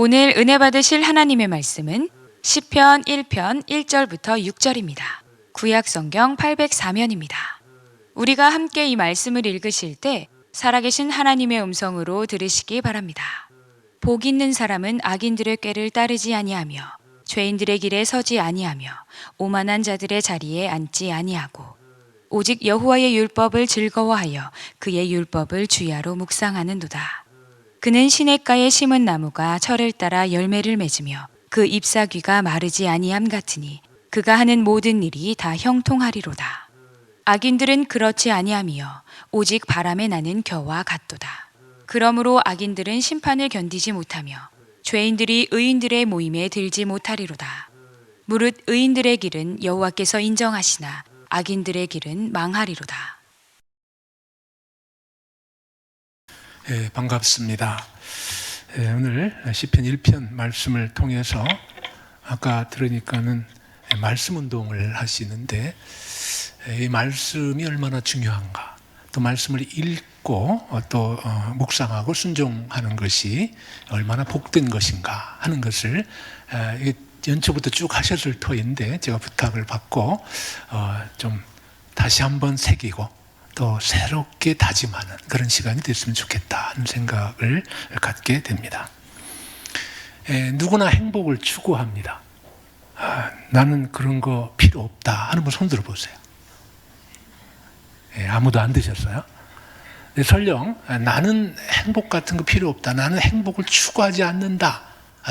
오늘 은혜 받으실 하나님의 말씀은 시편 1편 1절부터 6절입니다. 구약 성경 804면입니다. 우리가 함께 이 말씀을 읽으실 때 살아계신 하나님의 음성으로 들으시기 바랍니다. 복 있는 사람은 악인들의 꾀를 따르지 아니하며 죄인들의 길에 서지 아니하며 오만한 자들의 자리에 앉지 아니하고 오직 여호와의 율법을 즐거워하여 그의 율법을 주야로 묵상하는도다. 그는 시냇가에 심은 나무가 철을 따라 열매를 맺으며 그 잎사귀가 마르지 아니함 같으니 그가 하는 모든 일이 다 형통하리로다. 악인들은 그렇지 아니하며 오직 바람에 나는 겨와 같도다. 그러므로 악인들은 심판을 견디지 못하며 죄인들이 의인들의 모임에 들지 못하리로다. 무릇 의인들의 길은 여호와께서 인정하시나 악인들의 길은 망하리로다. 반갑습니다. 오늘 시편 1편 말씀을 통해서 아까 들으니까는 말씀 운동을 하시는데 이 말씀이 얼마나 중요한가, 또 말씀을 읽고 또 묵상하고 순종하는 것이 얼마나 복된 것인가 하는 것을 연초부터 쭉 하셨을 터인데 제가 부탁을 받고 좀 다시 한번 새기고 또 새롭게 다짐하는 그런 시간이 됐으면 좋겠다 하는 생각을 갖게 됩니다. 누구나 행복을 추구합니다. 나는 그런 거 필요 없다 하는 분 손 들어보세요. 아무도 안 드셨어요? 설령 나는 행복 같은 거 필요 없다, 나는 행복을 추구하지 않는다,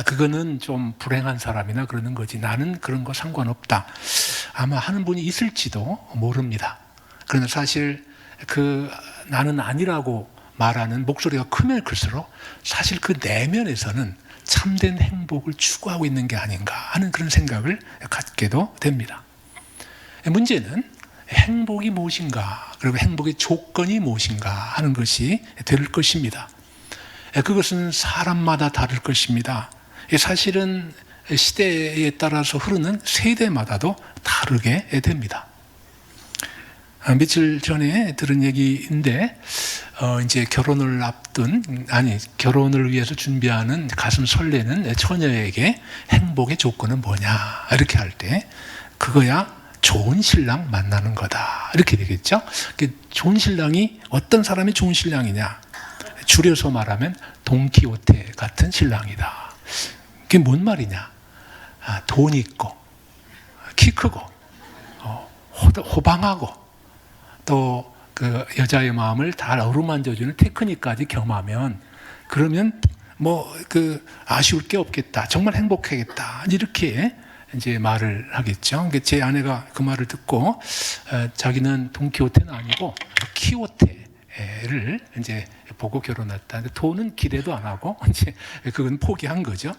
그거는 좀 불행한 사람이나 그러는 거지, 나는 그런 거 상관없다 아마 하는 분이 있을지도 모릅니다. 그러나 사실 나는 아니라고 말하는 목소리가 크면 클수록 사실 그 내면에서는 참된 행복을 추구하고 있는 게 아닌가 하는 그런 생각을 갖게도 됩니다. 문제는 행복이 무엇인가, 그리고 행복의 조건이 무엇인가 하는 것이 될 것입니다. 그것은 사람마다 다를 것입니다. 사실은 시대에 따라서 흐르는 세대마다도 다르게 됩니다. 며칠 전에 들은 얘기인데 이제 결혼을 위해서 준비하는 가슴 설레는 처녀에게 행복의 조건은 뭐냐 이렇게 할 때 그거야 좋은 신랑 만나는 거다 이렇게 되겠죠. 좋은 신랑이 어떤 사람이 좋은 신랑이냐, 줄여서 말하면 돈키호테 같은 신랑이다. 그게 뭔 말이냐, 돈 있고 키 크고 호방하고 또 그 여자의 마음을 다 어루만져주는 테크닉까지 겸하면, 그러면 아쉬울 게 없겠다, 정말 행복하겠다 이렇게 이제 말을 하겠죠. 제 아내가 그 말을 듣고 자기는 돈키호테는 아니고 키호테를 이제 보고 결혼했다. 돈은 기대도 안 하고 이제 그건 포기한 거죠.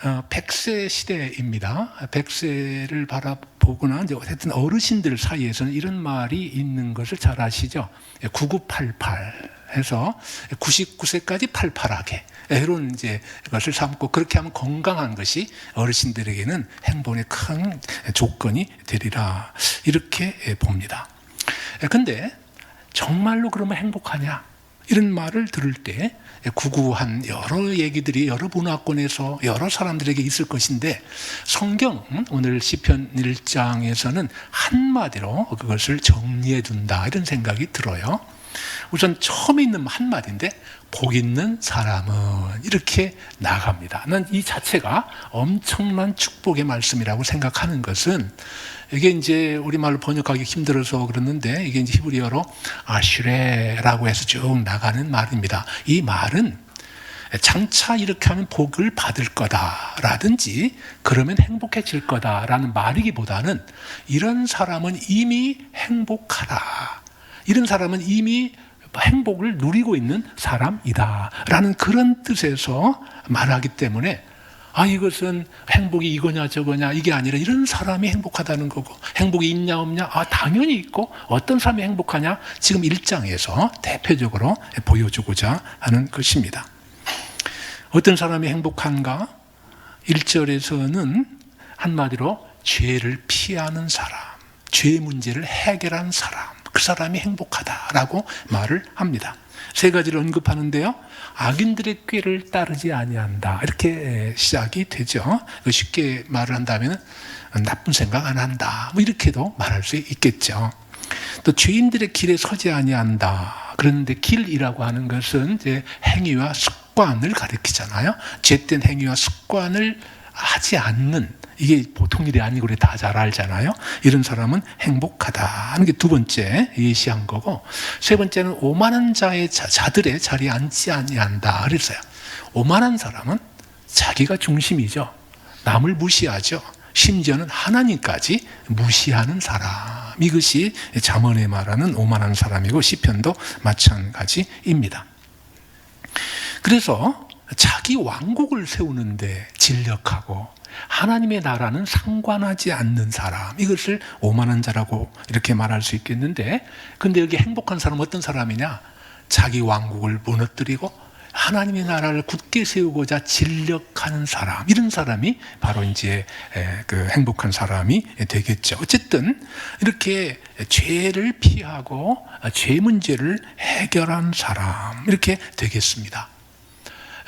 100세 시대입니다. 100세를 바라보거나 하여튼 어르신들 사이에서는 이런 말이 있는 것을 잘 아시죠? 9988 해서 99세까지 팔팔하게 이런 이제 것을 삼고, 그렇게 하면 건강한 것이 어르신들에게는 행복의 큰 조건이 되리라 이렇게 봅니다. 근데 정말로 그러면 행복하냐? 이런 말을 들을 때 구구한 여러 얘기들이 여러 문화권에서 여러 사람들에게 있을 것인데, 성경 오늘 시편 1장에서는 한마디로 그것을 정리해 둔다 이런 생각이 들어요. 우선 처음에 있는 한마디인데 복 있는 사람은 이렇게 나갑니다. 난 이 자체가 엄청난 축복의 말씀이라고 생각하는 것은, 이게 이제 우리말로 번역하기 힘들어서 그러는데 이게 이제 히브리어로 아슈레라고 해서 쭉 나가는 말입니다. 이 말은 장차 이렇게 하면 복을 받을 거다라든지 그러면 행복해질 거다라는 말이기보다는 이런 사람은 이미 행복하다, 이런 사람은 이미 행복을 누리고 있는 사람이다 라는 그런 뜻에서 말하기 때문에, 이것은 행복이 이거냐 저거냐 이게 아니라 이런 사람이 행복하다는 거고, 행복이 있냐 없냐, 당연히 있고, 어떤 사람이 행복하냐 지금 1장에서 대표적으로 보여주고자 하는 것입니다. 어떤 사람이 행복한가? 1절에서는 한마디로 죄를 피하는 사람, 죄 문제를 해결한 사람, 그 사람이 행복하다라고 말을 합니다. 세 가지를 언급하는데요. 악인들의 꾀를 따르지 아니한다, 이렇게 시작이 되죠. 쉽게 말을 한다면 나쁜 생각 안 한다, 뭐 이렇게도 말할 수 있겠죠. 또 죄인들의 길에 서지 아니한다. 그런데 길이라고 하는 것은 이제 행위와 습관을 가리키잖아요. 죄된 행위와 습관을 하지 않는, 이게 보통 일이 아니고 우리 다 잘 알잖아요. 이런 사람은 행복하다 하는 게 두 번째 예시한 거고, 세 번째는 오만한 자들의 자리에 앉지 아니한다 그랬어요. 오만한 사람은 자기가 중심이죠. 남을 무시하죠. 심지어는 하나님까지 무시하는 사람, 이것이 잠언에 말하는 오만한 사람이고 시편도 마찬가지입니다. 그래서 자기 왕국을 세우는데 진력하고 하나님의 나라는 상관하지 않는 사람, 이것을 오만한 자라고 이렇게 말할 수 있겠는데, 근데 여기 행복한 사람은 어떤 사람이냐? 자기 왕국을 무너뜨리고 하나님의 나라를 굳게 세우고자 진력하는 사람, 이런 사람이 바로 이제 그 행복한 사람이 되겠죠. 어쨌든 이렇게 죄를 피하고 죄 문제를 해결한 사람, 이렇게 되겠습니다.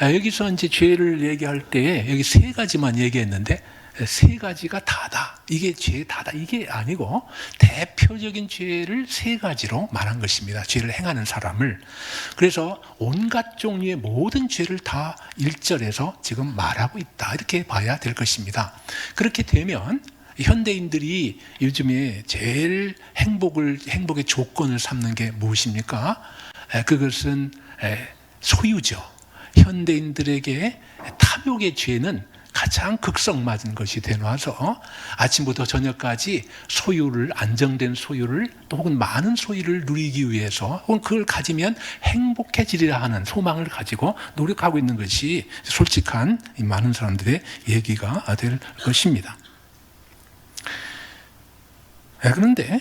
여기서 이제 죄를 얘기할 때 여기 세 가지만 얘기했는데 세 가지가 다다, 이게 죄 다다, 이게 아니고 대표적인 죄를 세 가지로 말한 것입니다. 죄를 행하는 사람을. 그래서 온갖 종류의 모든 죄를 다 1절에서 지금 말하고 있다, 이렇게 봐야 될 것입니다. 그렇게 되면 현대인들이 요즘에 제일 행복의 조건을 삼는 게 무엇입니까? 그것은 소유죠. 현대인들에게 탐욕의 죄는 가장 극성맞은 것이 되어와서 아침부터 저녁까지 소유를, 안정된 소유를, 또 혹은 많은 소유를 누리기 위해서, 혹은 그걸 가지면 행복해지리라 하는 소망을 가지고 노력하고 있는 것이 솔직한 많은 사람들의 얘기가 될 것입니다. 그런데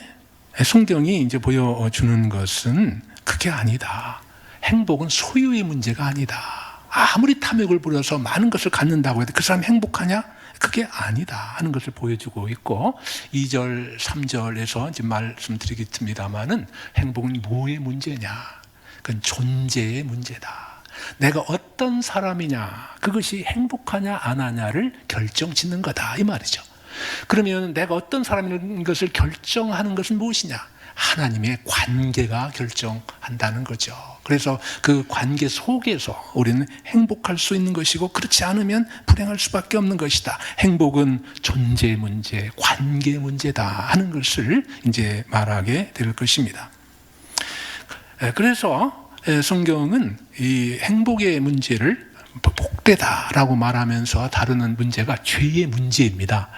성경이 이제 보여주는 것은 그게 아니다. 행복은 소유의 문제가 아니다. 아무리 탐욕을 부려서 많은 것을 갖는다고 해도 그 사람이 행복하냐? 그게 아니다 하는 것을 보여주고 있고, 2절, 3절에서 이제 말씀드리겠습니다만은 행복은 뭐의 문제냐? 그건 존재의 문제다. 내가 어떤 사람이냐, 그것이 행복하냐 안 하냐를 결정짓는 거다, 이 말이죠. 그러면 내가 어떤 사람인 것을 결정하는 것은 무엇이냐? 하나님의 관계가 결정한다는 거죠. 그래서 그 관계 속에서 우리는 행복할 수 있는 것이고, 그렇지 않으면 불행할 수밖에 없는 것이다. 행복은 존재 문제, 관계 문제다 하는 것을 이제 말하게 될 것입니다. 그래서 성경은 이 행복의 문제를 복되다라고 말하면서 다루는 문제가 죄의 문제입니다.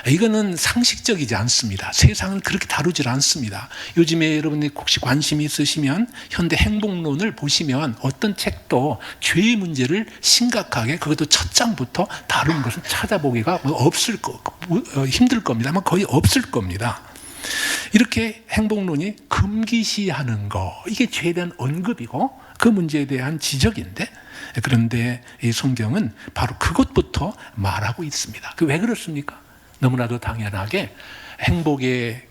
이거는 상식적이지 않습니다. 세상은 그렇게 다루질 않습니다. 요즘에 여러분이 혹시 관심이 있으시면 현대 행복론을 보시면 어떤 책도 죄의 문제를 심각하게, 그것도 첫 장부터 다루는 것은 찾아보기가 힘들 겁니다. 아마 거의 없을 겁니다. 이렇게 행복론이 금기시하는 거, 이게 죄에 대한 언급이고 그 문제에 대한 지적인데, 그런데 이 성경은 바로 그것부터 말하고 있습니다. 왜 그렇습니까? 너무나도 당연하게 행복의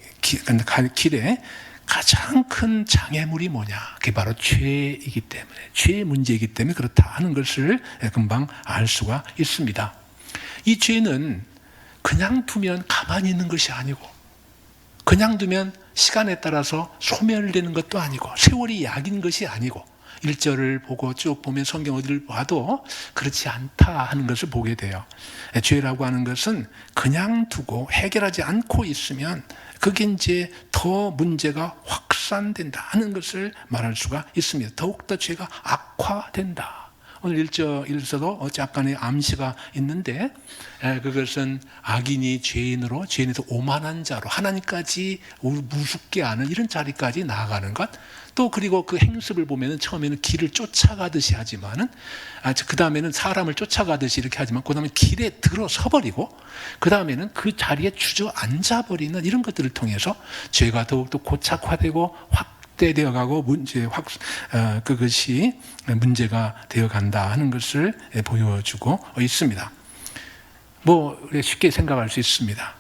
길에 가장 큰 장애물이 뭐냐? 그게 바로 죄이기 때문에, 죄의 문제이기 때문에 그렇다 하는 것을 금방 알 수가 있습니다. 이 죄는 그냥 두면 가만히 있는 것이 아니고, 그냥 두면 시간에 따라서 소멸되는 것도 아니고, 세월이 약인 것이 아니고, 1절을 보고 쭉 보면 성경 어디를 봐도 그렇지 않다 하는 것을 보게 돼요. 죄라고 하는 것은 그냥 두고 해결하지 않고 있으면 그게 이제 더 문제가 확산된다 하는 것을 말할 수가 있습니다. 더욱더 죄가 악화된다. 오늘 1절에서도 약간의 암시가 있는데, 그것은 악인이 죄인에서 오만한 자로 하나님까지 무섭게 하는 이런 자리까지 나아가는 것, 또 그리고 그 행습을 보면은 처음에는 길을 쫓아가듯이 하지만은, 그 다음에는 사람을 쫓아가듯이 이렇게 하지만, 그 다음에 길에 들어서 버리고, 그 다음에는 그 자리에 주저앉아 버리는 이런 것들을 통해서 죄가 더욱더 고착화되고 확대되어 가고 그것이 문제가 되어 간다 하는 것을 보여주고 있습니다. 쉽게 생각할 수 있습니다.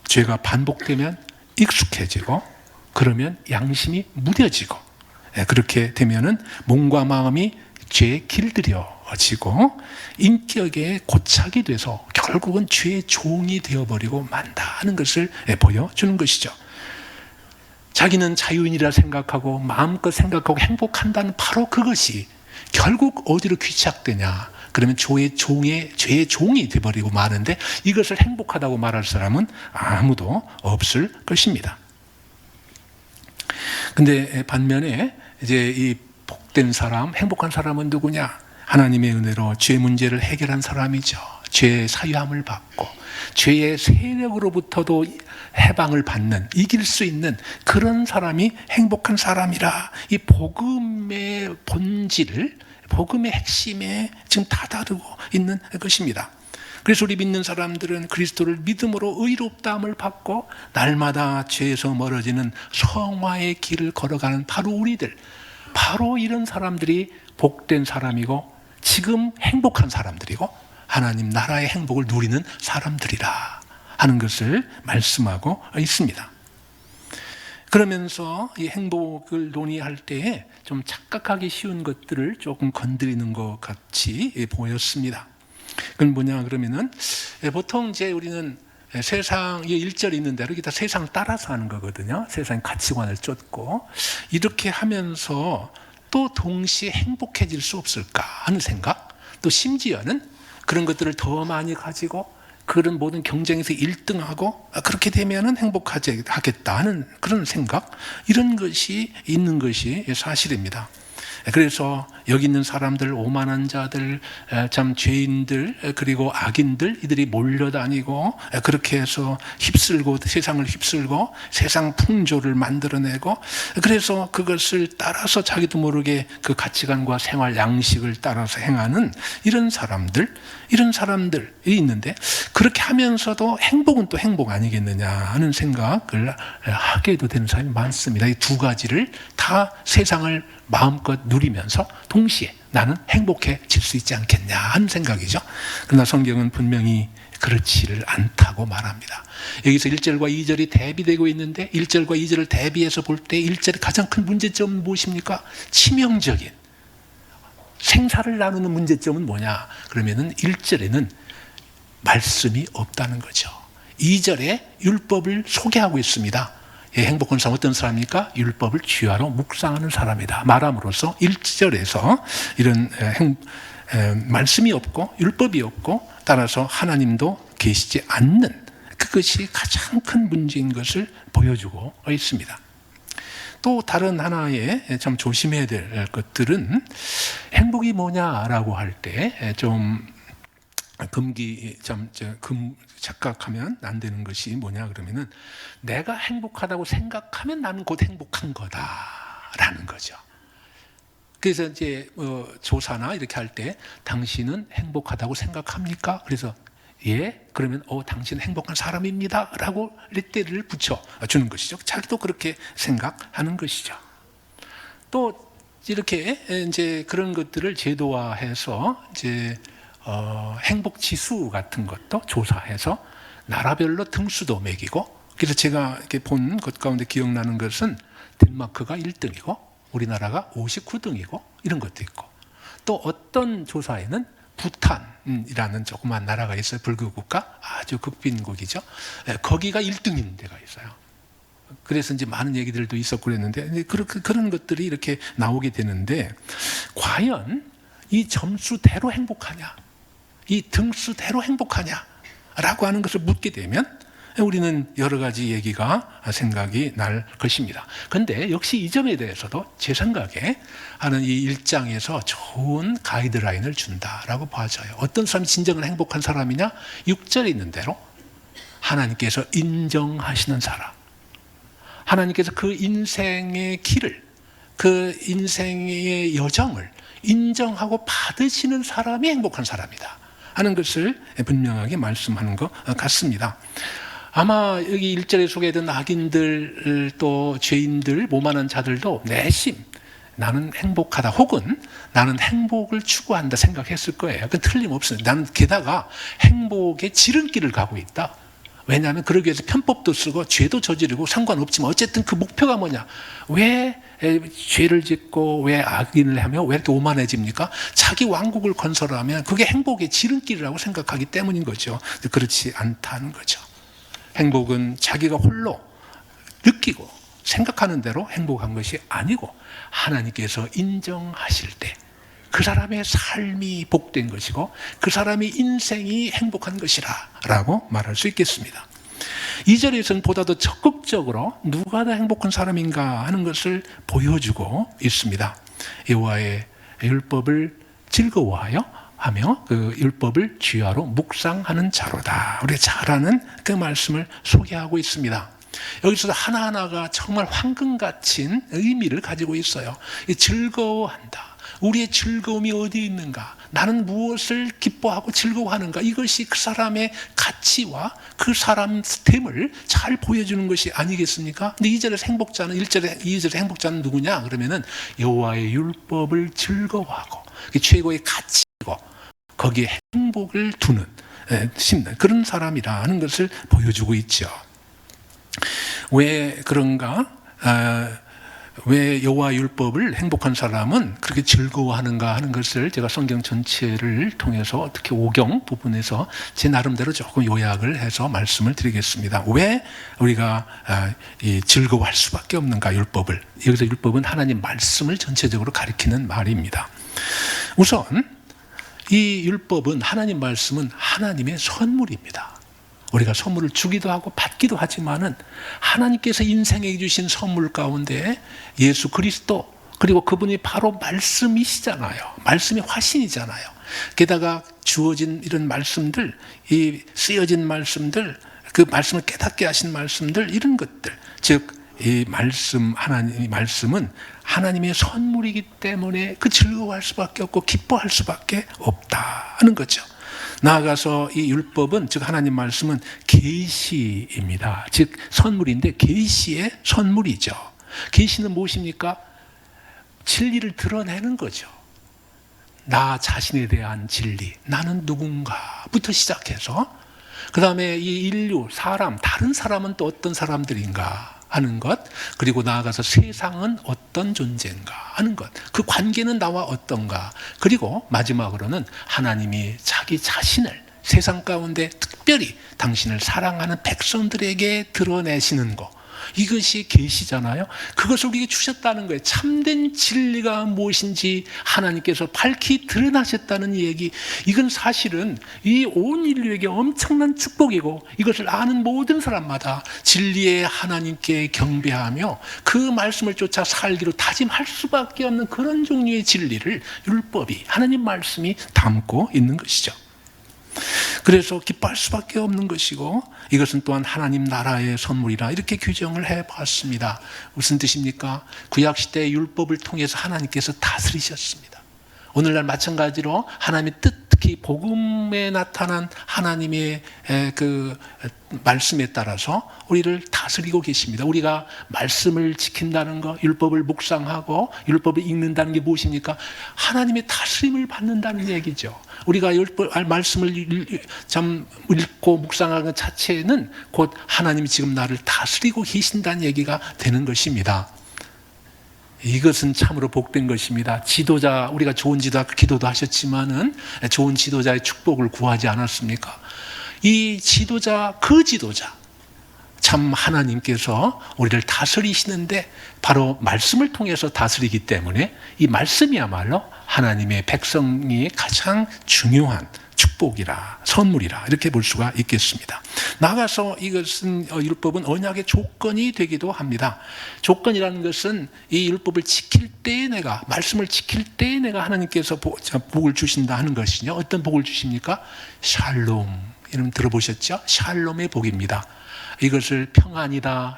죄가 반복되면 익숙해지고, 그러면 양심이 무뎌지고, 그렇게 되면은 몸과 마음이 죄에 길들여지고 인격의 고착이 돼서 결국은 죄의 종이 되어버리고 만다는 것을 보여주는 것이죠. 자기는 자유인이라 생각하고 마음껏 생각하고 행복한다는 바로 그것이 결국 어디로 귀착되냐? 그러면 죄의 종이 되어버리고 마는데, 이것을 행복하다고 말할 사람은 아무도 없을 것입니다. 근데 반면에 이제 이 복된 사람, 행복한 사람은 누구냐? 하나님의 은혜로 죄 문제를 해결한 사람이죠. 죄의 사유함을 받고 죄의 세력으로부터도 해방을 받는, 이길 수 있는 그런 사람이 행복한 사람이라, 이 복음의 본질을, 복음의 핵심에 지금 다다르고 있는 것입니다. 그래서 우리 믿는 사람들은 그리스도를 믿음으로 의롭다함을 받고 날마다 죄에서 멀어지는 성화의 길을 걸어가는 바로 우리들, 바로 이런 사람들이 복된 사람이고 지금 행복한 사람들이고 하나님 나라의 행복을 누리는 사람들이라 하는 것을 말씀하고 있습니다. 그러면서 이 행복을 논의할 때에 좀 착각하기 쉬운 것들을 조금 건드리는 것 같이 보였습니다. 그건 뭐냐 그러면은, 보통 이제 우리는 세상에 일절이 있는 대로 다 세상 따라서 하는 거거든요. 세상의 가치관을 쫓고, 이렇게 하면서 또 동시에 행복해질 수 없을까 하는 생각, 또 심지어는 그런 것들을 더 많이 가지고 그런 모든 경쟁에서 1등하고 그렇게 되면은 행복하겠다 하는 그런 생각, 이런 것이 있는 것이 사실입니다. 그래서 여기 있는 사람들, 오만한 자들, 참 죄인들, 그리고 악인들, 이들이 몰려다니고 그렇게 해서 휩쓸고 세상을 휩쓸고 세상 풍조를 만들어내고, 그래서 그것을 따라서 자기도 모르게 그 가치관과 생활 양식을 따라서 행하는 이런 사람들이 있는데, 그렇게 하면서도 행복은 또 행복 아니겠느냐 하는 생각을 하게도 되는 사람이 많습니다. 이 두 가지를 다 세상을 마음껏 누리면서 동시에 나는 행복해질 수 있지 않겠냐 하는 생각이죠. 그러나 성경은 분명히 그렇지를 않다고 말합니다. 여기서 1절과 2절이 대비되고 있는데, 1절과 2절을 대비해서 볼 때 1절의 가장 큰 문제점은 무엇입니까? 치명적인 생사를 나누는 문제점은 뭐냐? 그러면은 1절에는 말씀이 없다는 거죠. 2절에 율법을 소개하고 있습니다. 행복한 사람 어떤 사람입니까? 율법을 주야로 묵상하는 사람이다 말함으로써 1절에서 이런 말씀이 없고 율법이 없고 따라서 하나님도 계시지 않는, 그것이 가장 큰 문제인 것을 보여주고 있습니다. 또 다른 하나의 참 조심해야 될 것들은, 행복이 뭐냐라고 할 때 좀 착각하면 안 되는 것이 뭐냐 그러면은, 내가 행복하다고 생각하면 나는 곧 행복한 거다라는 거죠. 그래서 이제 조사나 이렇게 할 때 당신은 행복하다고 생각합니까? 그래서 예, 그러면 당신은 행복한 사람입니다라고 렛대를 붙여 주는 것이죠. 자기도 그렇게 생각하는 것이죠. 또 이렇게 이제 그런 것들을 제도화해서 이제 행복 지수 같은 것도 조사해서 나라별로 등수도 매기고, 그래서 제가 이렇게 본 것 가운데 기억나는 것은 덴마크가 1등이고 우리나라가 59등이고 이런 것도 있고, 또 어떤 조사에는 부탄이라는 조그만 나라가 있어요. 불교 국가, 아주 극빈국이죠. 거기가 1등인 데가 있어요. 그래서 이제 많은 얘기들도 있었고 그랬는데, 그런 것들이 이렇게 나오게 되는데, 과연 이 점수대로 행복하냐, 이 등수대로 행복하냐 라고 하는 것을 묻게 되면 우리는 여러 가지 얘기가 생각이 날 것입니다. 그런데 역시 이 점에 대해서도 제 생각에 하는 이 1장에서 좋은 가이드라인을 준다라고 봐져요. 어떤 사람이 진정한 행복한 사람이냐? 6절에 있는 대로 하나님께서 인정하시는 사람, 하나님께서 그 인생의 길을, 그 인생의 여정을 인정하고 받으시는 사람이 행복한 사람이다 하는 것을 분명하게 말씀하는 것 같습니다. 아마 여기 1절에 소개된 악인들, 또 죄인들, 모만한 자들도 내심 나는 행복하다 혹은 나는 행복을 추구한다 생각했을 거예요. 그건 틀림없어요. 나는 게다가 행복의 지름길을 가고 있다. 왜냐하면 그러기 위해서 편법도 쓰고 죄도 저지르고 상관없지만 어쨌든 그 목표가 뭐냐? 왜 죄를 짓고 왜 악인을 하며 왜 이렇게 오만해집니까? 자기 왕국을 건설하면 그게 행복의 지름길이라고 생각하기 때문인 거죠. 그렇지 않다는 거죠. 행복은 자기가 홀로 느끼고 생각하는 대로 행복한 것이 아니고 하나님께서 인정하실 때 그 사람의 삶이 복된 것이고 그 사람의 인생이 행복한 것이라 라고 말할 수 있겠습니다. 2절에서는 보다 더 적극적으로 누가 더 행복한 사람인가 하는 것을 보여주고 있습니다. 여호와의 율법을 즐거워하여 하며 그 율법을 주야로 묵상하는 자로다. 우리가 잘 아는 그 말씀을 소개하고 있습니다. 여기서 하나하나가 정말 황금 같은 의미를 가지고 있어요. 즐거워한다. 우리의 즐거움이 어디에 있는가? 나는 무엇을 기뻐하고 즐거워하는가? 이것이 그 사람의 가치와 그 사람됨을 잘 보여주는 것이 아니겠습니까? 근데 2절에서 행복자는 2절에서 행복자는 누구냐? 그러면은 여호와의 율법을 즐거워하고 그게 최고의 가치고 거기에 행복을 두는 심는 그런 사람이라는 것을 보여주고 있죠. 왜 그런가? 왜 여호와 율법을 행복한 사람은 그렇게 즐거워하는가 하는 것을 제가 성경 전체를 통해서 어떻게 5경 부분에서 제 나름대로 조금 요약을 해서 말씀을 드리겠습니다. 왜 우리가 즐거워할 수밖에 없는가 율법을. 여기서 율법은 하나님 말씀을 전체적으로 가리키는 말입니다. 우선 이 율법은 하나님 말씀은 하나님의 선물입니다. 우리가 선물을 주기도 하고 받기도 하지만은 하나님께서 인생에 주신 선물 가운데 예수 그리스도 그리고 그분이 바로 말씀이시잖아요. 말씀이 화신이잖아요. 게다가 주어진 이런 말씀들, 이 쓰여진 말씀들, 그 말씀을 깨닫게 하신 말씀들 이런 것들, 즉 이 말씀 하나님의 말씀은 하나님의 선물이기 때문에 그 즐거워할 수밖에 없고 기뻐할 수밖에 없다는 거죠. 나아가서 이 율법은 즉 하나님 말씀은 계시입니다. 즉 선물인데 계시의 선물이죠. 계시는 무엇입니까? 진리를 드러내는 거죠. 나 자신에 대한 진리, 나는 누군가부터 시작해서 그 다음에 이 인류, 사람, 다른 사람은 또 어떤 사람들인가 하는 것, 그리고 나아가서 세상은 어떤 존재인가 하는 것, 그 관계는 나와 어떤가, 그리고 마지막으로는 하나님이 자기 자신을 세상 가운데 특별히 당신을 사랑하는 백성들에게 드러내시는 것, 이것이 계시잖아요. 그것을 우리에게 주셨다는 거예요. 참된 진리가 무엇인지 하나님께서 밝히 드러나셨다는 얘기. 이건 사실은 이 온 인류에게 엄청난 축복이고 이것을 아는 모든 사람마다 진리의 하나님께 경배하며 그 말씀을 쫓아 살기로 다짐할 수밖에 없는 그런 종류의 진리를 율법이, 하나님 말씀이 담고 있는 것이죠. 그래서 기뻐할 수밖에 없는 것이고 이것은 또한 하나님 나라의 선물이라 이렇게 규정을 해봤습니다. 무슨 뜻입니까? 구약시대의 율법을 통해서 하나님께서 다스리셨습니다. 오늘날 마찬가지로 하나님의 뜻, 특히 복음에 나타난 하나님의 그 말씀에 따라서 우리를 다스리고 계십니다. 우리가 말씀을 지킨다는 것, 율법을 묵상하고 율법을 읽는다는 게 무엇입니까? 하나님의 다스림을 받는다는 얘기죠. 우리가 말씀을 읽고 묵상하는 것 자체는 곧 하나님이 지금 나를 다스리고 계신다는 얘기가 되는 것입니다. 이것은 참으로 복된 것입니다. 지도자, 우리가 좋은 지도자 기도도 하셨지만은 좋은 지도자의 축복을 구하지 않았습니까? 이 지도자, 그 지도자, 참 하나님께서 우리를 다스리시는데 바로 말씀을 통해서 다스리기 때문에 이 말씀이야말로 하나님의 백성이 가장 중요한 축복이라 선물이라 이렇게 볼 수가 있겠습니다. 나가서 이것은 율법은 언약의 조건이 되기도 합니다. 조건이라는 것은 이 율법을 지킬 때에 내가 말씀을 지킬 때에 내가 하나님께서 복을 주신다 하는 것이요. 어떤 복을 주십니까? 샬롬, 이름 들어보셨죠? 샬롬의 복입니다. 이것을 평안이다,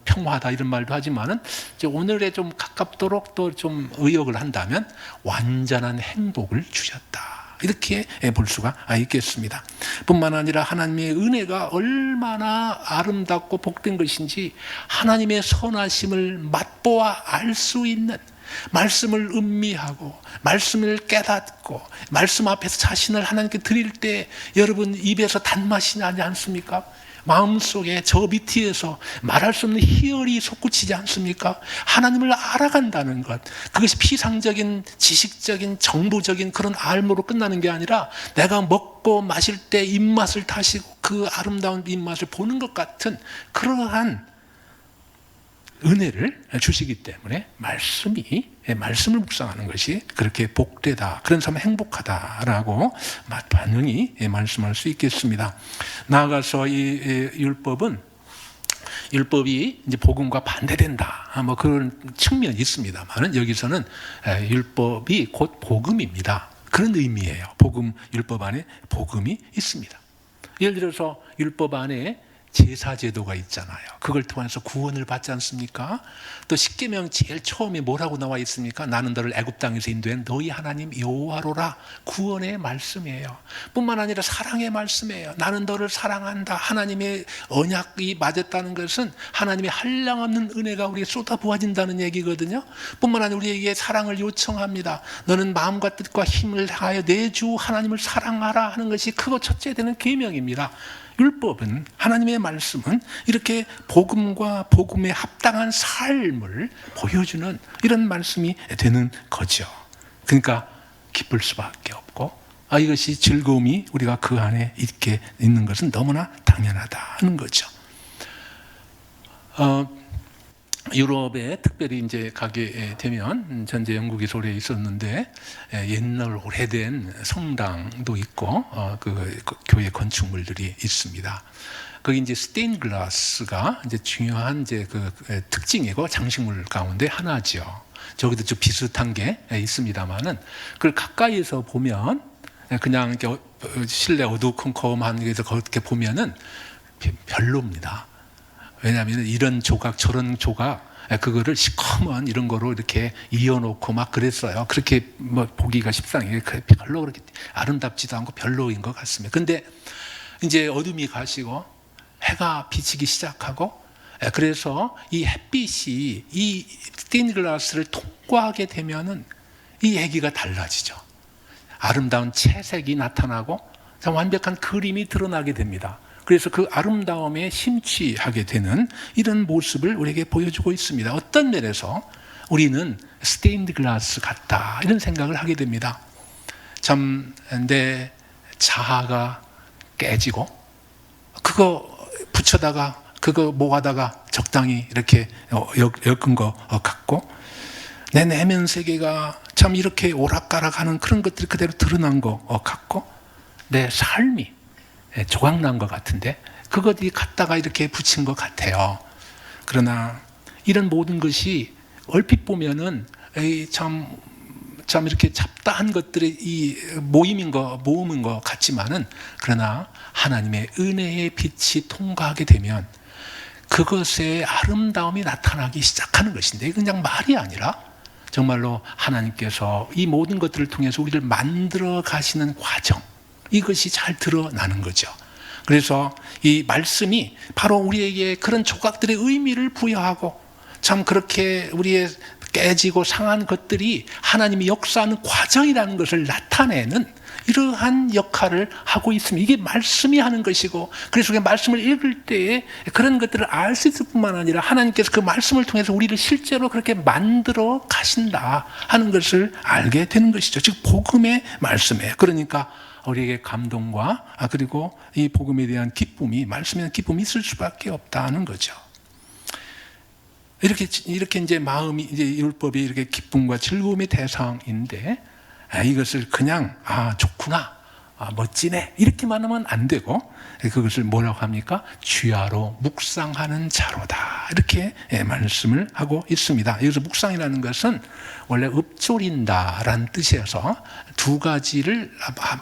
평화다 이런 말도 하지만은 오늘에 좀 가깝도록 또 좀 의역을 한다면 완전한 행복을 주셨다. 이렇게 볼 수가 있겠습니다. 뿐만 아니라 하나님의 은혜가 얼마나 아름답고 복된 것인지 하나님의 선하심을 맛보아 알 수 있는, 말씀을 음미하고 말씀을 깨닫고 말씀 앞에서 자신을 하나님께 드릴 때 여러분 입에서 단맛이 나지 않습니까? 마음속에 저 밑에서 말할 수 없는 희열이 솟구치지 않습니까? 하나님을 알아간다는 것, 그것이 피상적인 지식적인 정보적인 그런 알므로 끝나는 게 아니라 내가 먹고 마실 때 입맛을 다시고 그 아름다운 입맛을 보는 것 같은 그러한 은혜를 주시기 때문에 말씀을 묵상하는 것이 그렇게 복되다, 그런 삶은 행복하다라고 반응이 말씀할 수 있겠습니다. 나아가서 이 율법이 이제 복음과 반대된다, 뭐 그런 측면이 있습니다만, 여기서는 율법이 곧 복음입니다. 그런 의미예요. 율법 안에 복음이 있습니다. 예를 들어서 율법 안에 제사제도가 있잖아요. 그걸 통해서 구원을 받지 않습니까? 또 십계명 제일 처음에 뭐라고 나와 있습니까? 나는 너를 애굽 땅에서 인도한 너희 하나님 여호와로라. 구원의 말씀이에요. 뿐만 아니라 사랑의 말씀이에요. 나는 너를 사랑한다. 하나님의 언약이 맞았다는 것은 하나님의 한량없는 은혜가 우리에게 쏟아부어진다는 얘기거든요. 뿐만 아니라 우리에게 사랑을 요청합니다. 너는 마음과 뜻과 힘을 다하여 내 주 하나님을 사랑하라 하는 것이 크고 첫째 되는 계명입니다. 율법은, 하나님의 말씀은 이렇게 복음과 복음에 합당한 삶을 보여주는 이런 말씀이 되는 거죠. 그러니까 기쁠 수밖에 없고, 이것이 즐거움이 우리가 그 안에 있는 것은 너무나 당연하다는 거죠. 유럽에 특별히 이제 가게 되면, 전제 영국에서 오래 있었는데 옛날 오래된 성당도 있고 그 교회 건축물들이 있습니다. 거기 이제 스테인 글라스가 이제 중요한 이제 그 특징이고 장식물 가운데 하나죠. 저기도 좀 비슷한 게 있습니다만은, 그걸 가까이에서 보면 그냥 이렇게 실내 어두컴컴한 데서 그렇게 보면은 별로입니다. 왜냐하면 이런 조각 저런 조각, 그거를 시커먼 이런 거로 이렇게 이어놓고 막 그랬어요. 그렇게 뭐 보기가 십상이에요. 별로 그렇게 아름답지도 않고 별로인 것 같습니다. 근데 이제 어둠이 가시고 해가 비치기 시작하고, 그래서 이 햇빛이 이 스테인글라스를 통과하게 되면은 이 얘기가 달라지죠. 아름다운 채색이 나타나고 완벽한 그림이 드러나게 됩니다. 그래서 그 아름다움에 심취하게 되는 이런 모습을 우리에게 보여주고 있습니다. 어떤 면에서 우리는 스테인드 글라스 같다, 이런 생각을 하게 됩니다. 참 내 자아가 깨지고 그거 붙여다가 그거 모아다가 적당히 이렇게 엮은 것 같고, 내 내면 세계가 참 이렇게 오락가락하는 그런 것들이 그대로 드러난 것 같고, 내 삶이 조각난 것 같은데 그것이 갖다가 이렇게 붙인 것 같아요. 그러나 이런 모든 것이 얼핏 보면은 참 이렇게 잡다한 것들의 이 모음인 것 같지만은, 그러나 하나님의 은혜의 빛이 통과하게 되면 그것의 아름다움이 나타나기 시작하는 것인데, 그냥 말이 아니라 정말로 하나님께서 이 모든 것들을 통해서 우리를 만들어 가시는 과정, 이것이 잘 드러나는 거죠. 그래서 이 말씀이 바로 우리에게 그런 조각들의 의미를 부여하고, 참 그렇게 우리의 깨지고 상한 것들이 하나님이 역사하는 과정이라는 것을 나타내는 이러한 역할을 하고 있습니다. 이게 말씀이 하는 것이고, 그래서 그 말씀을 읽을 때에 그런 것들을 알 수 있을 뿐만 아니라 하나님께서 그 말씀을 통해서 우리를 실제로 그렇게 만들어 가신다 하는 것을 알게 되는 것이죠. 즉 복음의 말씀이에요. 그러니까 우리에게 감동과 그리고 이 복음에 대한 기쁨이, 말씀에 대한 기쁨이 있을 수밖에 없다는 거죠. 이렇게 이제 마음이, 이제 율법이 이렇게 기쁨과 즐거움의 대상인데, 이것을 그냥 좋구나, 멋지네, 이렇게만 하면 안 되고, 그것을 뭐라고 합니까? 주야로 묵상하는 자로다, 이렇게 말씀을 하고 있습니다. 여기서 묵상이라는 것은 원래 읊조린다라는 뜻이어서 두 가지를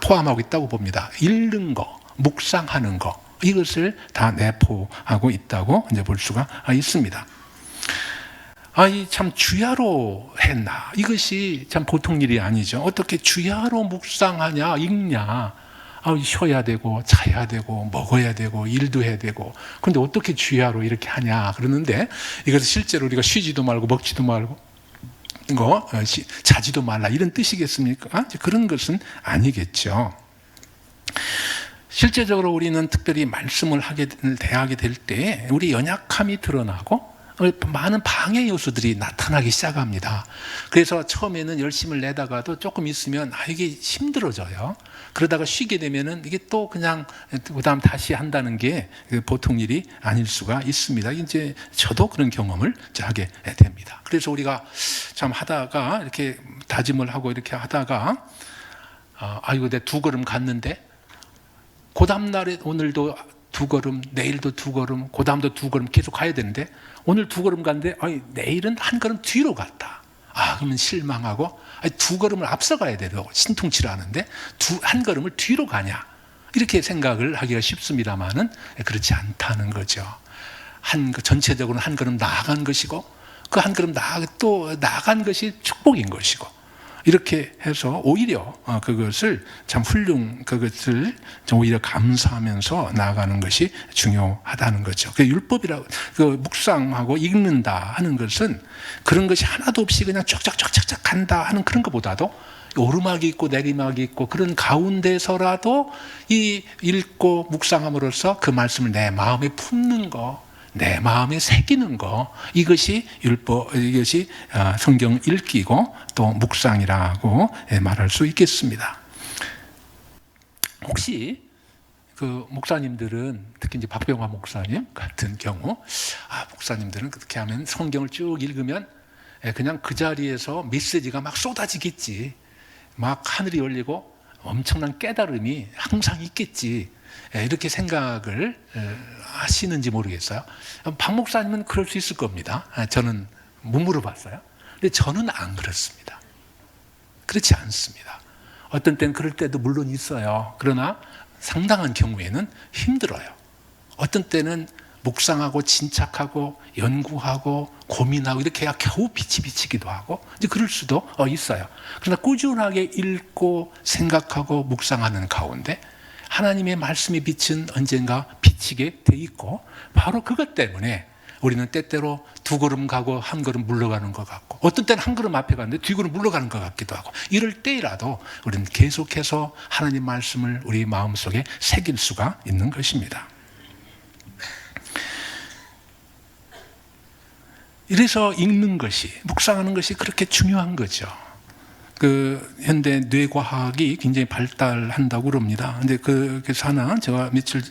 포함하고 있다고 봅니다. 읽는 거, 묵상하는 거, 이것을 다 내포하고 있다고 이제 볼 수가 있습니다. 참 주야로 했나, 이것이 참 보통 일이 아니죠. 어떻게 주야로 묵상하냐, 읽냐, 쉬어야 되고 자야 되고 먹어야 되고 일도 해야 되고, 그런데 어떻게 주야로 이렇게 하냐 그러는데, 이것은 실제로 우리가 쉬지도 말고 먹지도 말고 자지도 말라, 이런 뜻이겠습니까? 그런 것은 아니겠죠. 실제적으로 우리는 특별히 말씀을 대하게 될 때 우리 연약함이 드러나고 많은 방해 요소들이 나타나기 시작합니다. 그래서 처음에는 열심을 내다가도 조금 있으면 이게 힘들어져요. 그러다가 쉬게 되면은 이게 또 그냥 그다음 다시 한다는 게 보통 일이 아닐 수가 있습니다. 이제 저도 그런 경험을 하게 됩니다. 그래서 우리가 참 하다가 이렇게 다짐을 하고 이렇게 하다가 이거 내 2걸음 갔는데 그 다음날에 오늘도 2걸음, 내일도 2걸음, 그 다음도 2걸음 계속 가야 되는데 오늘 2걸음 갔는데 내일은 1걸음 뒤로 갔다. 그러면 실망하고 2걸음을 앞서가야 돼도 신통치를 하는데 1걸음을 뒤로 가냐 이렇게 생각을 하기가 쉽습니다만은 그렇지 않다는 거죠. 전체적으로 1걸음 나아간 것이고 그 1걸음 또 나아간 것이 축복인 것이고 이렇게 해서 오히려 그것을 그것을 오히려 감사하면서 나아가는 것이 중요하다는 거죠. 그 율법이라고 묵상하고 읽는다 하는 것은 그런 것이 하나도 없이 그냥 쫙쫙쫙쫙 간다 하는 그런 것보다도 오르막이 있고 내리막이 있고 그런 가운데서라도 이 읽고 묵상함으로써 그 말씀을 내 마음에 품는 거, 내 마음에 새기는 거, 이것이 이것이 성경 읽기고 또 묵상이라고 말할 수 있겠습니다. 혹시 그 목사님들은 특히 이제 박병화 목사님 같은 경우, 목사님들은 그렇게 하면 성경을 쭉 읽으면 그냥 그 자리에서 메시지가 막 쏟아지겠지, 막 하늘이 열리고 엄청난 깨달음이 항상 있겠지, 이렇게 생각을 하시는지 모르겠어요. 박 목사님은 그럴 수 있을 겁니다. 저는 못 물어봤어요. 근데 저는 안 그렇습니다. 그렇지 않습니다. 어떤 때는 그럴 때도 물론 있어요. 그러나 상당한 경우에는 힘들어요. 어떤 때는 묵상하고 진착하고 연구하고 고민하고 이렇게 해야 겨우 빛이 비치기도 하고 이제 그럴 수도 있어요. 그러나 꾸준하게 읽고 생각하고 묵상하는 가운데 하나님의 말씀의 빛은 언젠가 비치게 돼 있고 바로 그것 때문에 우리는 때때로 2걸음 가고 1걸음 물러가는 것 같고 어떤 때는 1걸음 앞에 갔는데 2걸음 물러가는 것 같기도 하고 이럴 때라도 우리는 계속해서 하나님 말씀을 우리 마음속에 새길 수가 있는 것입니다. 이래서 읽는 것이, 묵상하는 것이 그렇게 중요한 거죠. 그 현대 뇌과학이 굉장히 발달한다고 그럽니다. 근데 그래서 제가 며칠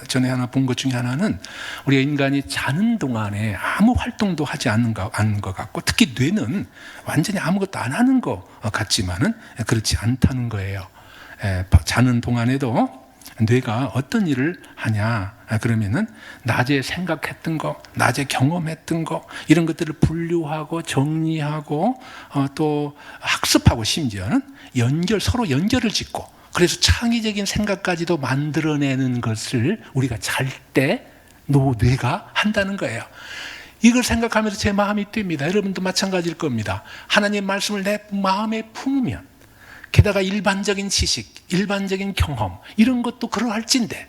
전에 하나 본 것 중에 하나는 우리가 인간이 자는 동안에 아무 활동도 하지 않는 것 같고 특히 뇌는 완전히 아무것도 안 하는 것 같지만은 그렇지 않다는 거예요. 자는 동안에도 뇌가 어떤 일을 하냐 그러면은 낮에 생각했던 거, 낮에 경험했던 거 이런 것들을 분류하고 정리하고 또 학습하고 심지어는 서로 연결을 짓고 그래서 창의적인 생각까지도 만들어내는 것을 우리가 잘 때 뇌가 한다는 거예요. 이걸 생각하면서 제 마음이 뛰입니다. 여러분도 마찬가지일 겁니다. 하나님 말씀을 내 마음에 품으면 게다가 일반적인 지식, 일반적인 경험 이런 것도 그러할진데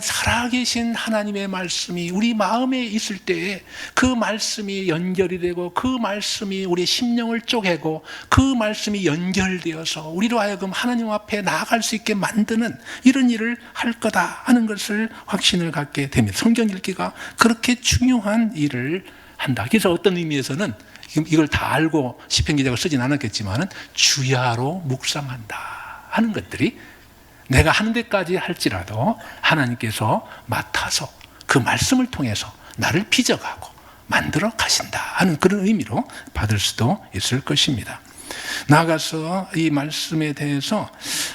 살아계신 하나님의 말씀이 우리 마음에 있을 때에 그 말씀이 연결이 되고 그 말씀이 우리의 심령을 쪼개고 그 말씀이 연결되어서 우리로 하여금 하나님 앞에 나아갈 수 있게 만드는 이런 일을 할 거다 하는 것을 확신을 갖게 됩니다. 성경 읽기가 그렇게 중요한 일을 한다. 그래서 어떤 의미에서는 이걸 다 알고 시편 기자가 쓰진 않았겠지만 주야로 묵상한다 하는 것들이 내가 하는 데까지 할지라도 하나님께서 맡아서 그 말씀을 통해서 나를 빚어가고 만들어 가신다 하는 그런 의미로 받을 수도 있을 것입니다. 나아가서 이 말씀에 대해서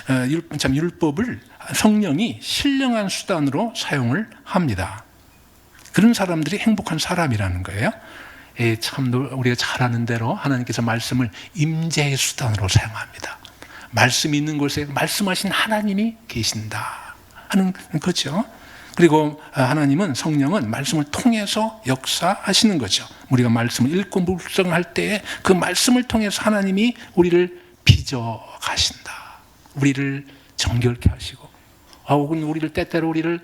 율법을 성령이 신령한 수단으로 사용을 합니다. 그런 사람들이 행복한 사람이라는 거예요. 참 우리가 잘 아는 대로 하나님께서 말씀을 임재의 수단으로 사용합니다. 말씀이 있는 곳에 말씀하신 하나님이 계신다 하는 거죠. 그리고 하나님은 성령은 말씀을 통해서 역사하시는 거죠. 우리가 말씀을 읽고 묵상할 때에 그 말씀을 통해서 하나님이 우리를 빚어 가신다. 우리를 정결케 하시고 혹은 우리를 때때로 우리를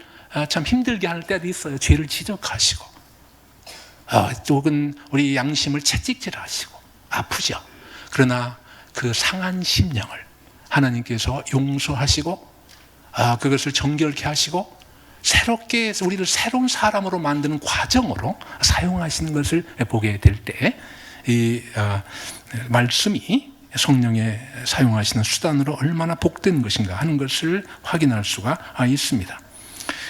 참 힘들게 할 때도 있어요. 죄를 지적하시고 혹은 우리 양심을 채찍질하시고 아프죠. 그러나 그 상한 심령을 하나님께서 용서하시고 그것을 정결케 하시고 새롭게 우리를 새로운 사람으로 만드는 과정으로 사용하시는 것을 보게 될 때 이 말씀이 성령의 사용하시는 수단으로 얼마나 복된 것인가 하는 것을 확인할 수가 있습니다.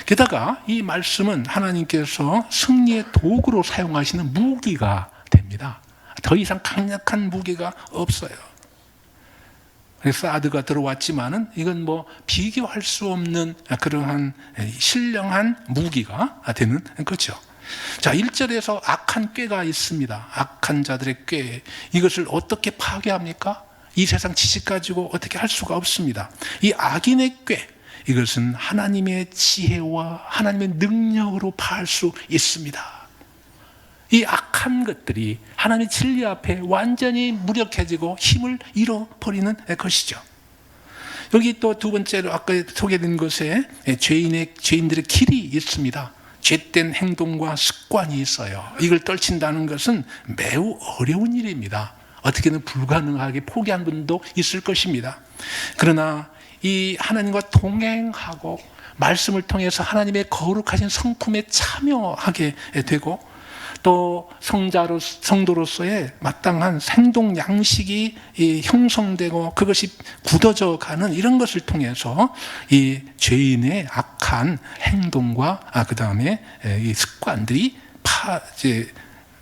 게다가 이 말씀은 하나님께서 승리의 도구로 사용하시는 무기가 됩니다. 더 이상 강력한 무기가 없어요. 사드가 들어왔지만은 이건 뭐 비교할 수 없는 그러한 신령한 무기가 되는 거죠. 자, 1절에서 악한 꾀가 있습니다. 악한 자들의 꾀. 이것을 어떻게 파괴합니까? 이 세상 지식 가지고 어떻게 할 수가 없습니다. 이 악인의 꾀, 이것은 하나님의 지혜와 하나님의 능력으로 파할 수 있습니다. 이 악한 것들이 하나님의 진리 앞에 완전히 무력해지고 힘을 잃어버리는 것이죠. 여기 또 두 번째로 아까 소개된 것에 죄인들의 길이 있습니다. 죄된 행동과 습관이 있어요. 이걸 떨친다는 것은 매우 어려운 일입니다. 어떻게든 불가능하게 포기한 분도 있을 것입니다. 그러나 이 하나님과 동행하고 말씀을 통해서 하나님의 거룩하신 성품에 참여하게 되고 또 성도로서의 마땅한 생동 양식이 형성되고 그것이 굳어져 가는 이런 것을 통해서 이 죄인의 악한 행동과 그 다음에 이 습관들이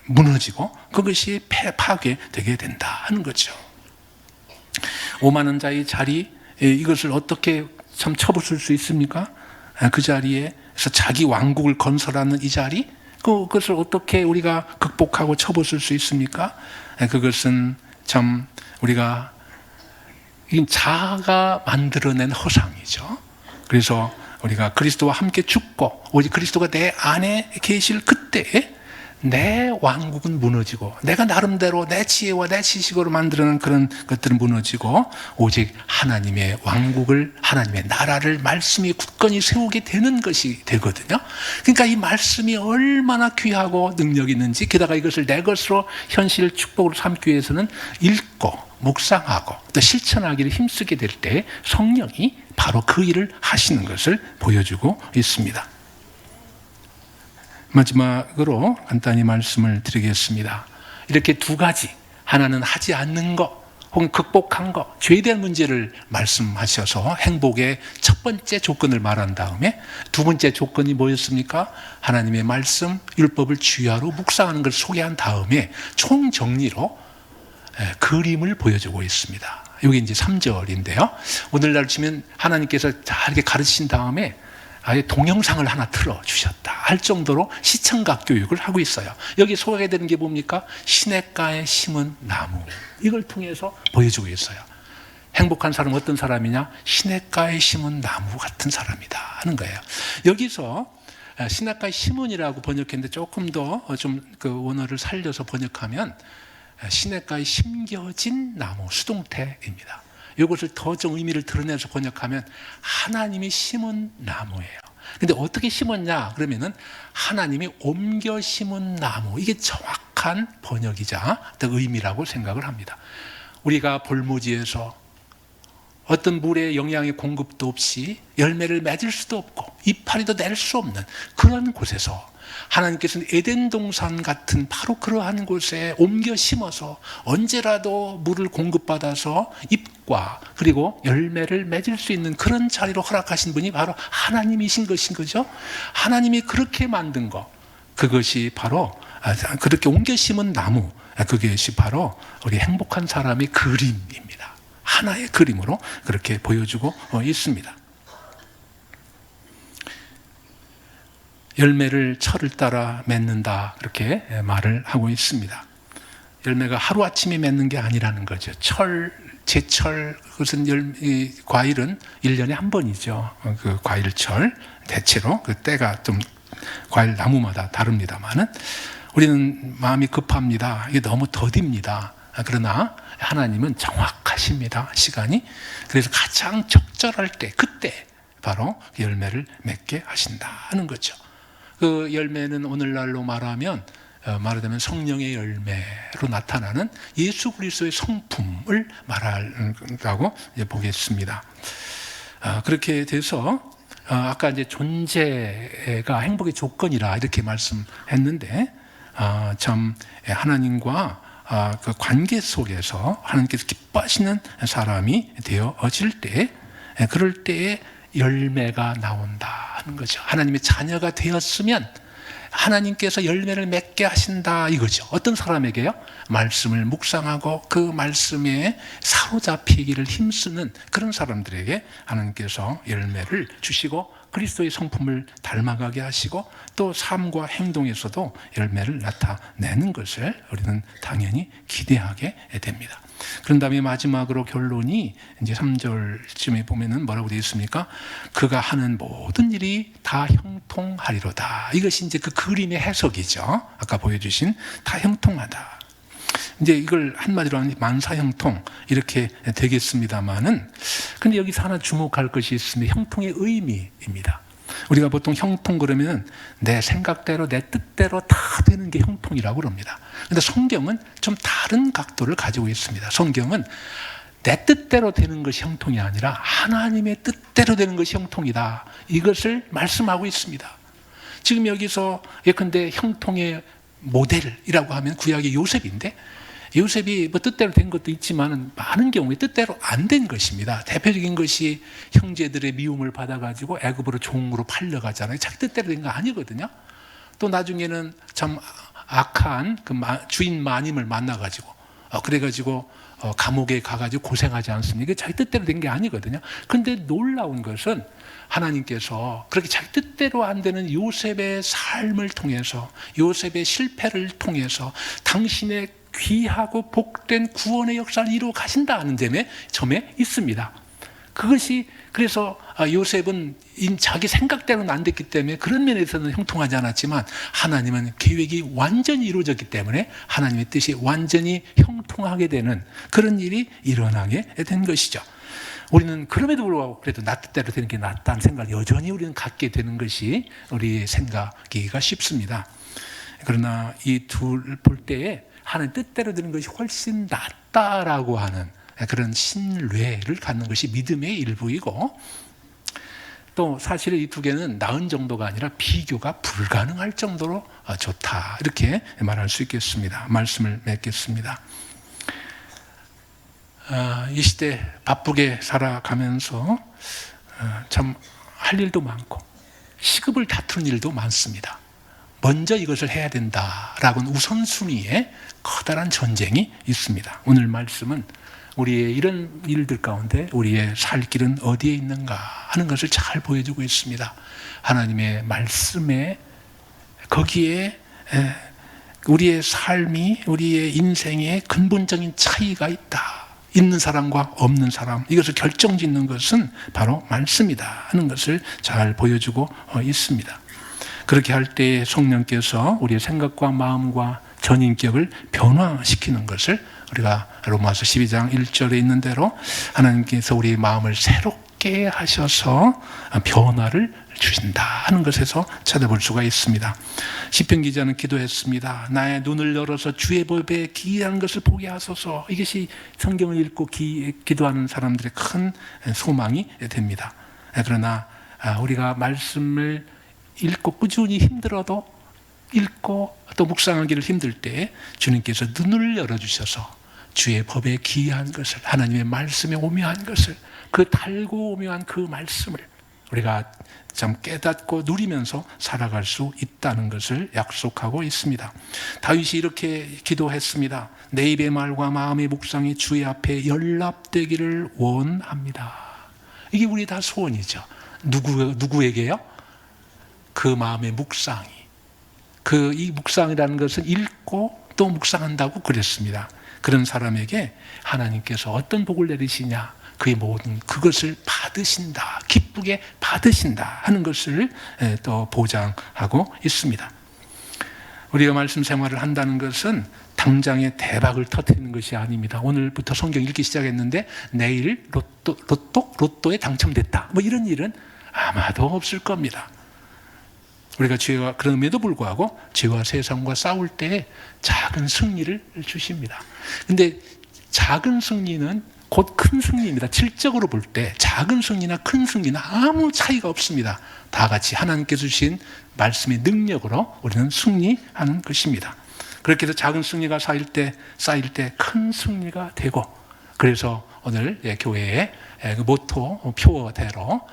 무너지고 그것이 파괴되게 된다 하는 거죠. 오만한 자의 자리, 이것을 어떻게 참 쳐부술 수 있습니까? 그 자리에서 자기 왕국을 건설하는 이 자리, 그것을 어떻게 우리가 극복하고 쳐부술 수 있습니까? 그것은 참 우리가 자아가 만들어낸 허상이죠. 그래서 우리가 그리스도와 함께 죽고 오직 그리스도가 내 안에 계실 그때에 내 왕국은 무너지고 내가 나름대로 내 지혜와 내 지식으로 만들어낸 그런 것들은 무너지고 오직 하나님의 왕국을, 하나님의 나라를 말씀이 굳건히 세우게 되는 것이 되거든요. 그러니까 이 말씀이 얼마나 귀하고 능력이 있는지, 게다가 이것을 내 것으로 현실 축복으로 삼기 위해서는 읽고 묵상하고 또 실천하기를 힘쓰게 될 때 성령이 바로 그 일을 하시는 것을 보여주고 있습니다. 마지막으로 간단히 말씀을 드리겠습니다. 이렇게 두 가지, 하나는 하지 않는 것 혹은 극복한 것, 죄에 대한 문제를 말씀하셔서 행복의 첫 번째 조건을 말한 다음에 두 번째 조건이 뭐였습니까? 하나님의 말씀, 율법을 주야로 묵상하는 것을 소개한 다음에 총정리로 그림을 보여주고 있습니다. 이게 이제 3절인데요. 오늘날 치면 하나님께서 다 이렇게 가르치신 다음에 아예 동영상을 하나 틀어주셨다 할 정도로 시청각 교육을 하고 있어요. 여기 소개되는 게 뭡니까? 시냇가에 심은 나무. 이걸 통해서 보여주고 있어요. 행복한 사람은 어떤 사람이냐? 시냇가에 심은 나무 같은 사람이다 하는 거예요. 여기서 시냇가에 심은이라고 번역했는데 조금 더 좀 그 원어를 살려서 번역하면 시냇가에 심겨진 나무, 수동태입니다. 이것을 더 좀 의미를 드러내서 번역하면 하나님이 심은 나무예요. 근데 어떻게 심었냐? 그러면은 하나님이 옮겨 심은 나무. 이게 정확한 번역이자 의미라고 생각을 합니다. 우리가 볼모지에서 어떤 물의 영양의 공급도 없이 열매를 맺을 수도 없고 이파리도 낼 수 없는 그런 곳에서 하나님께서는 에덴 동산 같은 바로 그러한 곳에 옮겨 심어서 언제라도 물을 공급받아서 잎과 그리고 열매를 맺을 수 있는 그런 자리로 허락하신 분이 바로 하나님이신 것인 거죠. 하나님이 그렇게 만든 것, 그것이 바로 그렇게 옮겨 심은 나무, 그것이 바로 우리 행복한 사람의 그림입니다. 하나의 그림으로 그렇게 보여주고 있습니다. 열매를 철을 따라 맺는다, 그렇게 말을 하고 있습니다. 열매가 하루아침에 맺는 게 아니라는 거죠. 제철, 그것은 과일은 1년에 한 번이죠. 그 과일철, 대체로 그 때가 좀 과일 나무마다 다릅니다만은 우리는 마음이 급합니다. 이게 너무 더딥니다. 그러나 하나님은 정확하십니다, 시간이. 그래서 가장 적절할 때, 그때 바로 열매를 맺게 하신다는 거죠. 그 열매는 오늘날로 말하면 성령의 열매로 나타나는 예수 그리스도의 성품을 말한다고 보겠습니다. 그렇게 돼서 아까 이제 존재가 행복의 조건이라 이렇게 말씀했는데 참 하나님과 그 관계 속에서 하나님께서 기뻐하시는 사람이 되어질 때, 그럴 때에 열매가 나온다 하는 거죠. 하나님의 자녀가 되었으면 하나님께서 열매를 맺게 하신다 이거죠. 어떤 사람에게요? 말씀을 묵상하고 그 말씀에 사로잡히기를 힘쓰는 그런 사람들에게 하나님께서 열매를 주시고 그리스도의 성품을 닮아가게 하시고 또 삶과 행동에서도 열매를 나타내는 것을 우리는 당연히 기대하게 됩니다. 그런 다음에 마지막으로 결론이 이제 3절쯤에 보면은 뭐라고 되어 있습니까? 그가 하는 모든 일이 다 형통하리로다. 이것이 이제 그 그림의 해석이죠. 아까 보여주신 다 형통하다. 이제 이걸 한마디로 하면 만사형통 이렇게 되겠습니다만은, 근데 여기서 하나 주목할 것이 있습니다. 형통의 의미입니다. 우리가 보통 형통 그러면 내 생각대로 내 뜻대로 다 되는 게 형통이라고 그럽니다. 그런데 성경은 좀 다른 각도를 가지고 있습니다. 성경은 내 뜻대로 되는 것이 형통이 아니라 하나님의 뜻대로 되는 것이 형통이다. 이것을 말씀하고 있습니다. 지금 여기서 예컨대 형통의 모델이라고 하면 구약의 요셉인데, 요셉이 뭐 뜻대로 된 것도 있지만 많은 경우에 뜻대로 안 된 것입니다. 대표적인 것이 형제들의 미움을 받아가지고 애굽으로 종으로 팔려가잖아요. 자기 뜻대로 된 거 아니거든요. 또 나중에는 참 악한 그 주인 마님을 만나가지고 그래가지고 감옥에 가가지고 고생하지 않습니까? 자기 뜻대로 된 게 아니거든요. 그런데 놀라운 것은 하나님께서 그렇게 자기 뜻대로 안 되는 요셉의 삶을 통해서, 요셉의 실패를 통해서 당신의 귀하고 복된 구원의 역사를 이루어 가신다는 점에 있습니다. 그것이 그래서 요셉은 자기 생각대로는 안 됐기 때문에 그런 면에서는 형통하지 않았지만, 하나님은 계획이 완전히 이루어졌기 때문에 하나님의 뜻이 완전히 형통하게 되는 그런 일이 일어나게 된 것이죠. 우리는 그럼에도 불구하고 그래도 나 뜻대로 되는 게 낫다는 생각을 여전히 우리는 갖게 되는 것이 우리의 생각이기가 쉽습니다. 그러나 이 둘 볼 때에 하나님 뜻대로 되는 것이 훨씬 낫다라고 하는 그런 신뢰를 갖는 것이 믿음의 일부이고, 또 사실 이 두 개는 나은 정도가 아니라 비교가 불가능할 정도로 좋다, 이렇게 말할 수 있겠습니다. 말씀을 맺겠습니다. 이 시대 바쁘게 살아가면서 참 할 일도 많고 시급을 다투는 일도 많습니다. 먼저 이것을 해야 된다라고는 우선순위에 커다란 전쟁이 있습니다. 오늘 말씀은 우리의 이런 일들 가운데 우리의 살 길은 어디에 있는가 하는 것을 잘 보여주고 있습니다. 하나님의 말씀에, 거기에 우리의 삶이, 우리의 인생에 근본적인 차이가 있다. 있는 사람과 없는 사람, 이것을 결정짓는 것은 바로 말씀이다 하는 것을 잘 보여주고 있습니다. 그렇게 할 때 성령께서 우리의 생각과 마음과 전인격을 변화시키는 것을 우리가 로마서 12장 1절에 있는 대로 하나님께서 우리의 마음을 새롭게 하셔서 변화를 주신다 하는 것에서 찾아볼 수가 있습니다. 시편 기자는 기도했습니다. 나의 눈을 열어서 주의 법에 기이한 것을 보게 하소서. 이것이 성경을 읽고 기도하는 사람들의 큰 소망이 됩니다. 그러나 우리가 말씀을 읽고 꾸준히 힘들어도 읽고 또 묵상하기를 힘들 때 주님께서 눈을 열어주셔서 주의 법에 기이한 것을, 하나님의 말씀에 오묘한 것을, 그 달고 오묘한 그 말씀을 우리가 참 깨닫고 누리면서 살아갈 수 있다는 것을 약속하고 있습니다. 다윗이 이렇게 기도했습니다. 내 입의 말과 마음의 묵상이 주의 앞에 연락되기를 원합니다. 이게 우리 다 소원이죠. 누구에게요? 그 마음의 묵상이, 이 묵상이라는 것은 읽고 또 묵상한다고 그랬습니다. 그런 사람에게 하나님께서 어떤 복을 내리시냐, 그의 모든 그것을 받으신다, 기쁘게 받으신다 하는 것을 또 보장하고 있습니다. 우리가 말씀 생활을 한다는 것은 당장에 대박을 터뜨리는 것이 아닙니다. 오늘부터 성경 읽기 시작했는데 내일 로또에 당첨됐다, 뭐 이런 일은 아마도 없을 겁니다. 우리가 그럼에도 불구하고 죄와 세상과 싸울 때 작은 승리를 주십니다. 근데 작은 승리는 곧 큰 승리입니다. 질적으로 볼 때 작은 승리나 큰 승리나 아무 차이가 없습니다. 다 같이 하나님께서 주신 말씀의 능력으로 우리는 승리하는 것입니다. 그렇게 해서 작은 승리가 쌓일 때 큰 승리가 되고, 그래서 오늘 교회의 그 모토 표어대로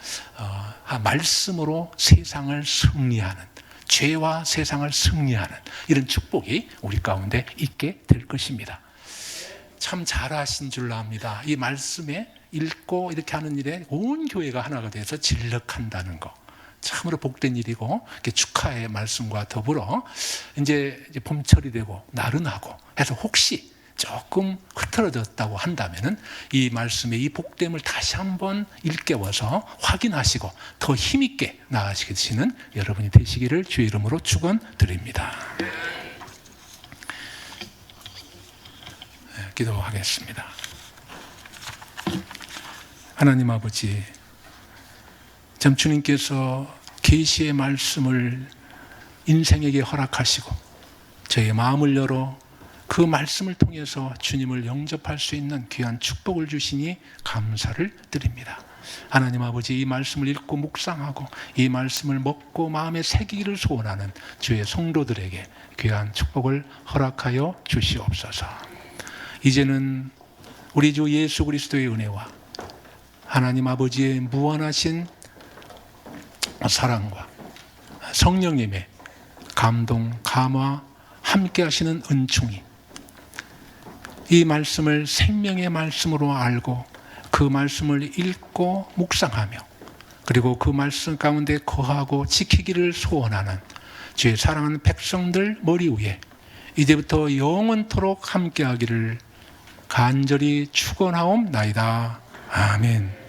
말씀으로 세상을 승리하는, 죄와 세상을 승리하는 이런 축복이 우리 가운데 있게 될 것입니다. 참 잘하신 줄로 압니다. 이 말씀에 읽고 이렇게 하는 일에 온 교회가 하나가 돼서 진력한다는 거, 참으로 복된 일이고, 축하의 말씀과 더불어 이제 봄철이 되고 나른하고 해서 혹시 조금 흐트러졌다고 한다면은 이 말씀의 이 복됨을 다시 한번 일깨워서 확인하시고 더 힘있게 나아가시는 여러분이 되시기를 주의 이름으로 축원드립니다. 기도하겠습니다. 하나님 아버지, 참 주님께서 계시의 말씀을 인생에게 허락하시고 저의 마음을 열어 그 말씀을 통해서 주님을 영접할 수 있는 귀한 축복을 주시니 감사를 드립니다. 하나님 아버지, 이 말씀을 읽고 묵상하고 이 말씀을 먹고 마음에 새기기를 소원하는 주의 성도들에게 귀한 축복을 허락하여 주시옵소서. 이제는 우리 주 예수 그리스도의 은혜와 하나님 아버지의 무한하신 사랑과 성령님의 감동, 감화, 함께 하시는 은총이 이 말씀을 생명의 말씀으로 알고 그 말씀을 읽고 묵상하며 그리고 그 말씀 가운데 거하고 지키기를 소원하는 주의 사랑하는 백성들 머리 위에 이제부터 영원토록 함께 하기를 간절히 축원하옵나이다. 아멘.